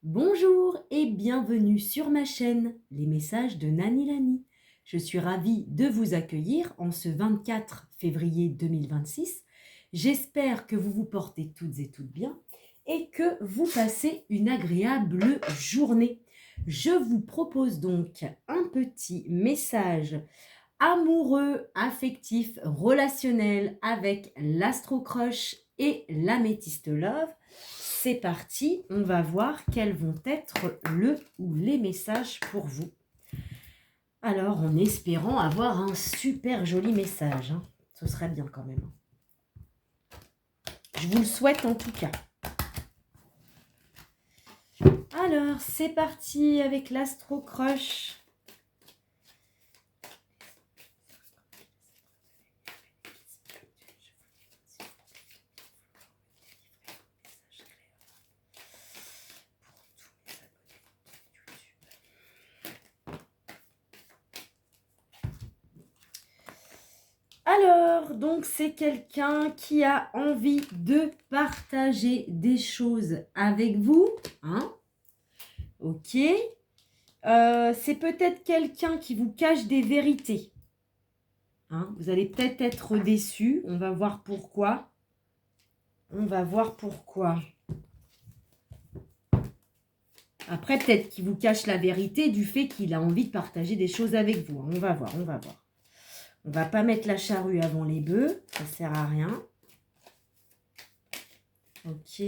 Bonjour et bienvenue sur ma chaîne, les messages de Nani Lani. Je suis ravie de vous accueillir en ce 24 février 2026. J'espère que vous vous portez toutes et toutes bien et que vous passez une agréable journée. Je vous propose donc un petit message amoureux, affectif, relationnel avec l'Astro-Crush et l'Améthyste Love. C'est parti, on va voir quels vont être le ou les messages pour vous. Alors, en espérant avoir un super joli message, hein. Ce serait bien quand même. Je vous le souhaite en tout cas. Alors, c'est parti avec l'Astro-Crush. Alors, donc c'est quelqu'un qui a envie de partager des choses avec vous, hein? Ok. C'est peut-être quelqu'un qui vous cache des vérités. Hein, vous allez peut-être être déçu. On va voir pourquoi. On va voir pourquoi. Après, peut-être qu'il vous cache la vérité du fait qu'il a envie de partager des choses avec vous. On va voir, on va voir. On va pas mettre la charrue avant les bœufs. Ça sert à rien. Ok.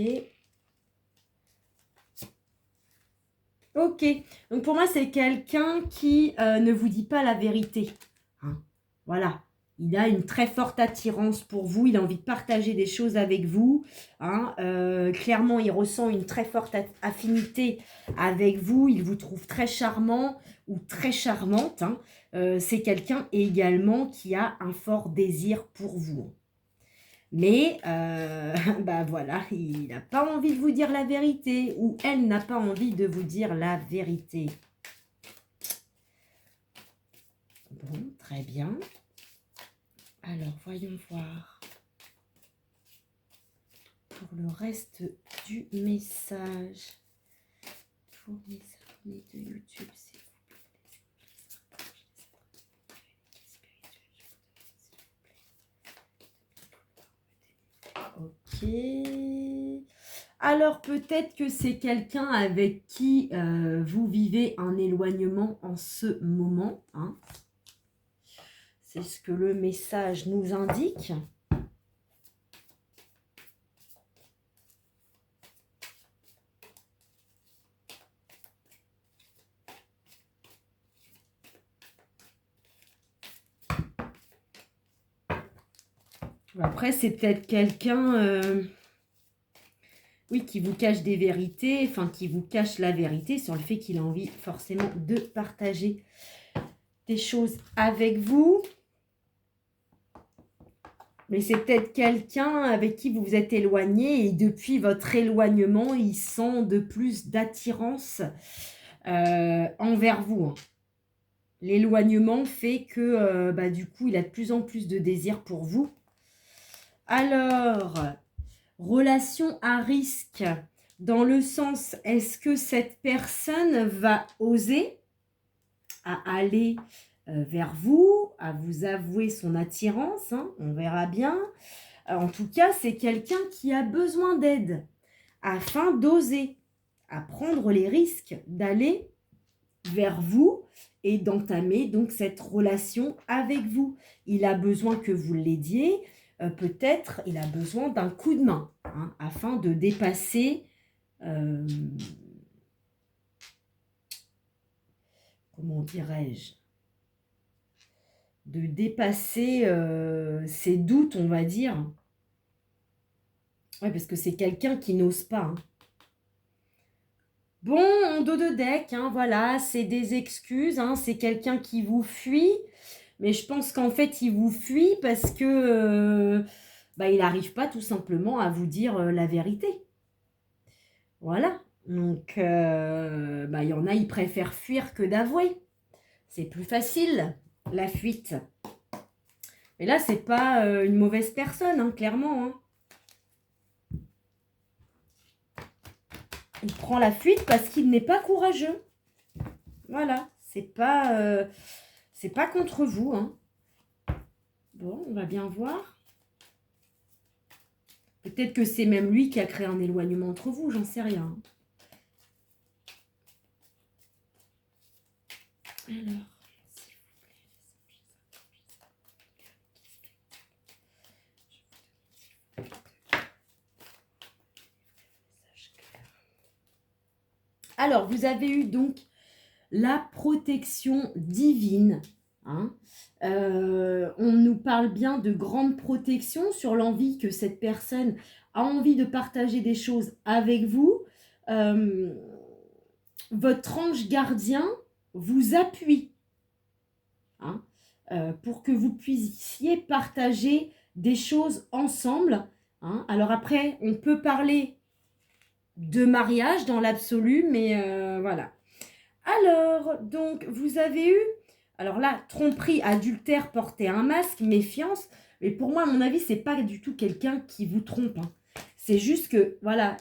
Ok. Donc, pour moi, c'est quelqu'un qui ne vous dit pas la vérité. Hein, voilà. Il a une très forte attirance pour vous. Il a envie de partager des choses avec vous. Hein. Clairement, il ressent une très forte affinité avec vous. Il vous trouve très charmant ou très charmante. Hein. C'est quelqu'un également qui a un fort désir pour vous. Mais, bah voilà, il n'a pas envie de vous dire la vérité. Ou elle n'a pas envie de vous dire la vérité. Bon, très bien. Alors, voyons voir. Pour le reste du message. Pour mes abonnés de YouTube, s'il vous plaît. Ok. Alors, peut-être que c'est quelqu'un avec qui vous vivez un éloignement en ce moment. Hein. C'est ce que le message nous indique. Après, c'est peut-être quelqu'un oui, qui vous cache des vérités, enfin qui vous cache la vérité sur le fait qu'il a envie forcément de partager des choses avec vous. Mais c'est peut-être quelqu'un avec qui vous vous êtes éloigné et depuis votre éloignement, il sent de plus d'attirance envers vous. Hein. L'éloignement fait que bah, du coup, il a de plus en plus de désir pour vous. Alors, relation à risque, dans le sens, est-ce que cette personne va oser à aller vers vous, à vous avouer son attirance, hein, on verra bien. En tout cas, c'est quelqu'un qui a besoin d'aide afin d'oser, à prendre les risques d'aller vers vous et d'entamer donc cette relation avec vous. Il a besoin que vous l'aidiez, peut-être il a besoin d'un coup de main hein, afin de dépasser comment dirais-je, de dépasser ses doutes, on va dire. Oui, parce que c'est quelqu'un qui n'ose pas. Hein. Bon, en dos de deck, hein, voilà, c'est des excuses, hein, c'est quelqu'un qui vous fuit, mais je pense qu'en fait, il vous fuit parce que bah, il n'arrive pas tout simplement à vous dire la vérité. Voilà, donc bah, il y en a, ils préfèrent fuir que d'avouer. C'est plus facile, la fuite. Mais là, c'est pas une mauvaise personne, hein, clairement. Hein. Il prend la fuite parce qu'il n'est pas courageux. Voilà, c'est pas contre vous, hein. Bon, on va bien voir. Peut-être que c'est même lui qui a créé un éloignement entre vous, j'en sais rien. Alors, alors, vous avez eu donc la protection divine. Hein. On nous parle bien de grande protection sur l'envie que cette personne a envie de partager des choses avec vous. Votre ange gardien vous appuie, hein, pour que vous puissiez partager des choses ensemble. Hein. Alors après, on peut parler de mariage dans l'absolu, mais voilà. Alors, donc, vous avez eu, alors là, tromperie, adultère, porter un masque, méfiance, mais pour moi, à mon avis, c'est pas du tout quelqu'un qui vous trompe. Hein. C'est juste que, voilà,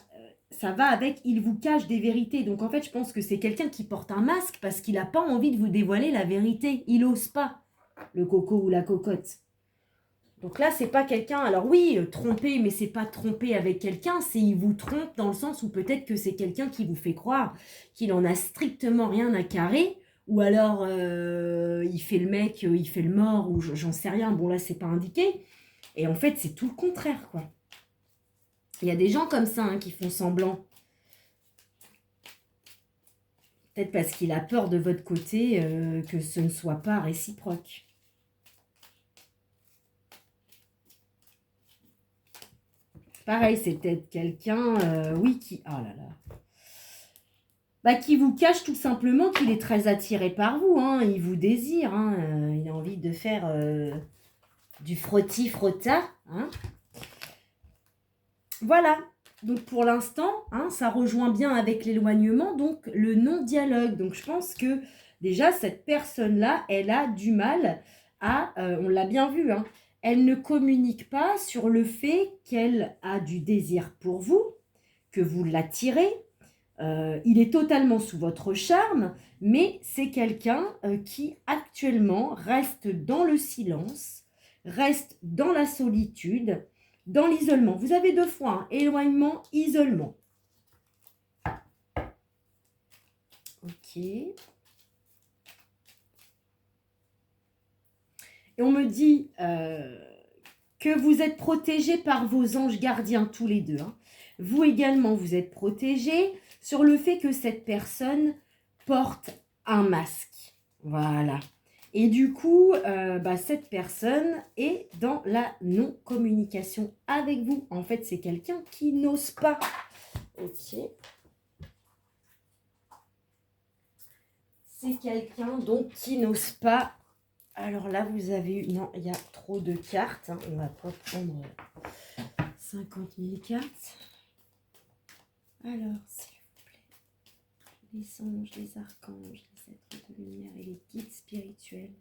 ça va avec, il vous cache des vérités. Donc, en fait, je pense que c'est quelqu'un qui porte un masque parce qu'il n'a pas envie de vous dévoiler la vérité. Il n'ose pas, le coco ou la cocotte. Donc là, c'est pas quelqu'un, alors oui, tromper, mais c'est pas tromper avec quelqu'un, c'est il vous trompe dans le sens où peut-être que c'est quelqu'un qui vous fait croire qu'il en a strictement rien à carrer, ou alors il fait le mec, il fait le mort, ou j'en sais rien, bon là, c'est pas indiqué. Et en fait, c'est tout le contraire, quoi. Il y a des gens comme ça hein, qui font semblant. Peut-être parce qu'il a peur de votre côté que ce ne soit pas réciproque. Pareil, c'est peut-être quelqu'un, oui, qui... Oh là là. Bah, qui vous cache tout simplement qu'il est très attiré par vous. Hein, il vous désire. Hein, il a envie de faire du frotti-frotta. Hein. Voilà. Donc, pour l'instant, hein, ça rejoint bien avec l'éloignement, donc le non-dialogue. Donc, je pense que déjà, cette personne-là, elle a du mal à... on l'a bien vu, hein, elle ne communique pas sur le fait qu'elle a du désir pour vous, que vous l'attirez. Il est totalement sous votre charme, mais c'est quelqu'un qui actuellement reste dans le silence, reste dans la solitude, dans l'isolement. Vous avez deux fois, hein, éloignement, isolement. Ok. Et on me dit que vous êtes protégés par vos anges gardiens tous les deux. Hein. Vous également, vous êtes protégés sur le fait que cette personne porte un masque. Voilà. Et du coup, cette personne est dans la non-communication avec vous. En fait, c'est quelqu'un qui n'ose pas. Ok. C'est quelqu'un donc qui n'ose pas. Alors là, vous avez eu... Non, il y a trop de cartes. Hein. On va pas prendre 50 000 cartes. Alors, s'il vous plaît. Les anges, les archanges, les êtres de lumière et les guides spirituels.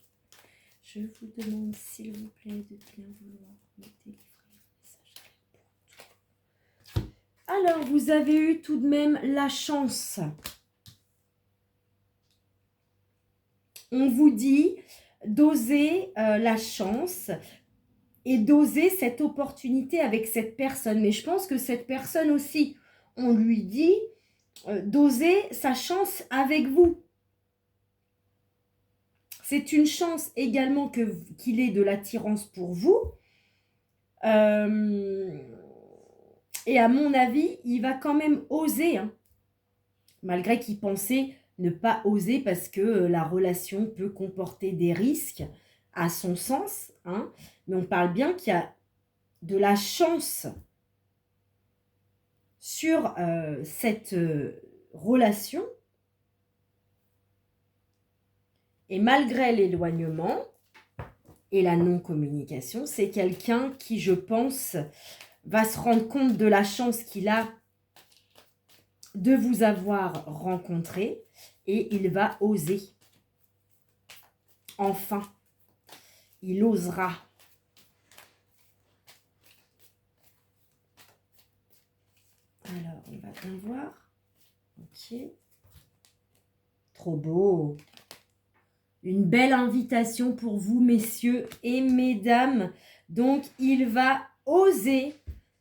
Je vous demande, s'il vous plaît, de bien vouloir me délivrer un message pour tout. Alors, vous avez eu tout de même la chance. On vous dit d'oser la chance et d'oser cette opportunité avec cette personne. Mais je pense que cette personne aussi, on lui dit d'oser sa chance avec vous. C'est une chance également qu'il ait de l'attirance pour vous. Et à mon avis, il va quand même oser, hein, malgré qu'il pensait ne pas oser parce que la relation peut comporter des risques à son sens. Hein, mais on parle bien qu'il y a de la chance sur cette relation. Et malgré l'éloignement et la non-communication, c'est quelqu'un qui, je pense, va se rendre compte de la chance qu'il a de vous avoir rencontré et il va oser. Enfin, il osera. Alors, on va bien voir. Ok. Trop beau. Une belle invitation pour vous, messieurs et mesdames. Donc, il va oser,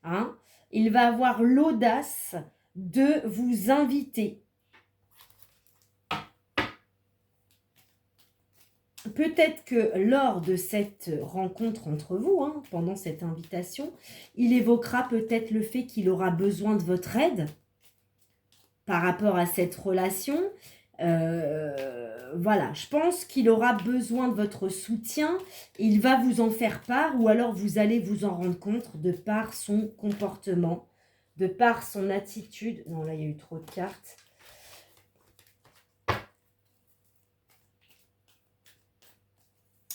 hein, il va avoir l'audace de vous inviter. Peut-être que lors de cette rencontre entre vous, hein, pendant cette invitation, il évoquera peut-être le fait qu'il aura besoin de votre aide par rapport à cette relation. Voilà, je pense qu'il aura besoin de votre soutien. Il va vous en faire part ou alors vous allez vous en rendre compte de par son comportement, de par son attitude. Non, là, il y a eu trop de cartes.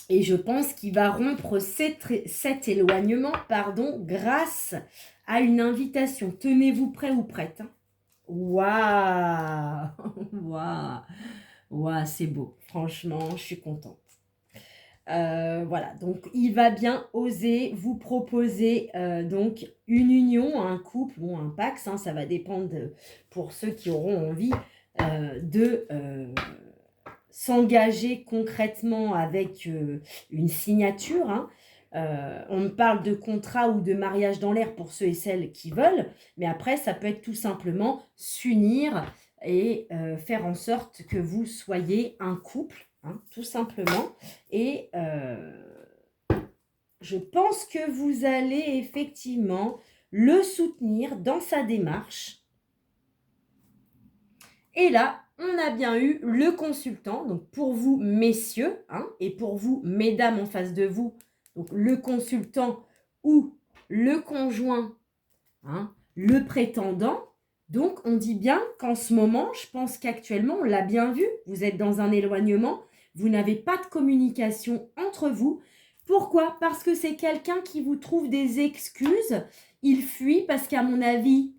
Et je pense qu'il va rompre cet éloignement, pardon, grâce à une invitation. Tenez-vous prêt ou prête. Hein. Waouh, waouh, waouh, c'est beau. Franchement, je suis contente. Voilà, donc il va bien oser vous proposer donc une union, un couple, bon, un pax, hein, ça va dépendre pour ceux qui auront envie de s'engager concrètement avec une signature. Hein. On me parle de contrat ou de mariage dans l'air pour ceux et celles qui veulent, mais après, ça peut être tout simplement s'unir et faire en sorte que vous soyez un couple, hein, tout simplement. Et je pense que vous allez effectivement le soutenir dans sa démarche. Et là, on a bien eu le consultant, donc pour vous, messieurs, hein, et pour vous, mesdames en face de vous, donc le consultant ou le conjoint, hein, le prétendant. Donc, on dit bien qu'en ce moment, je pense qu'actuellement, on l'a bien vu, vous êtes dans un éloignement, vous n'avez pas de communication entre vous. Pourquoi? Parce que c'est quelqu'un qui vous trouve des excuses, il fuit parce qu'à mon avis,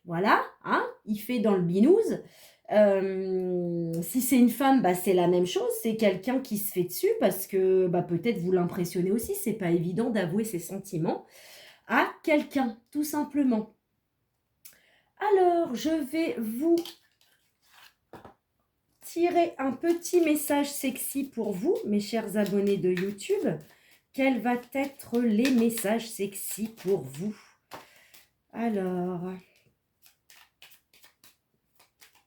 voilà, hein, il fait dans le binouze. Si c'est une femme, bah, c'est la même chose. C'est quelqu'un qui se fait dessus parce que bah, peut-être vous l'impressionnez aussi. C'est pas évident d'avouer ses sentiments à quelqu'un, tout simplement. Alors, je vais vous tirer un petit message sexy pour vous, mes chers abonnés de YouTube. Quels vont être les messages sexy pour vous? Alors...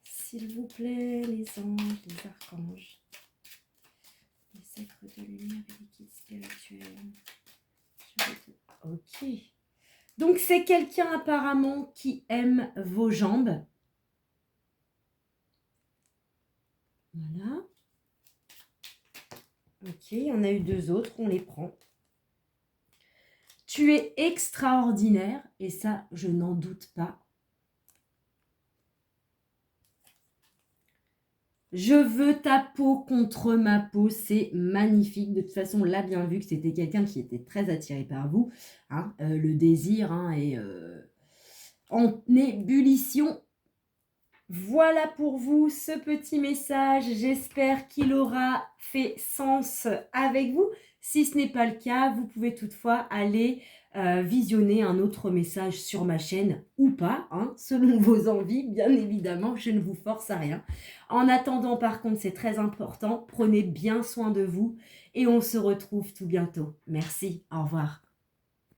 S'il vous plaît, les anges, les archanges, les sacres de lumière et les guides spirituels. Ok. Donc, c'est quelqu'un apparemment qui aime vos jambes. Voilà. Ok, il y en a eu 2 autres, on les prend. Tu es extraordinaire et ça, je n'en doute pas. Je veux ta peau contre ma peau, c'est magnifique. De toute façon, on l'a bien vu que c'était quelqu'un qui était très attiré par vous. Hein, le désir hein, est en ébullition. Voilà pour vous ce petit message. J'espère qu'il aura fait sens avec vous. Si ce n'est pas le cas, vous pouvez toutefois aller visionner un autre message sur ma chaîne ou pas, hein, selon vos envies, bien évidemment, je ne vous force à rien. En attendant, par contre, c'est très important, prenez bien soin de vous et on se retrouve tout bientôt. Merci, au revoir.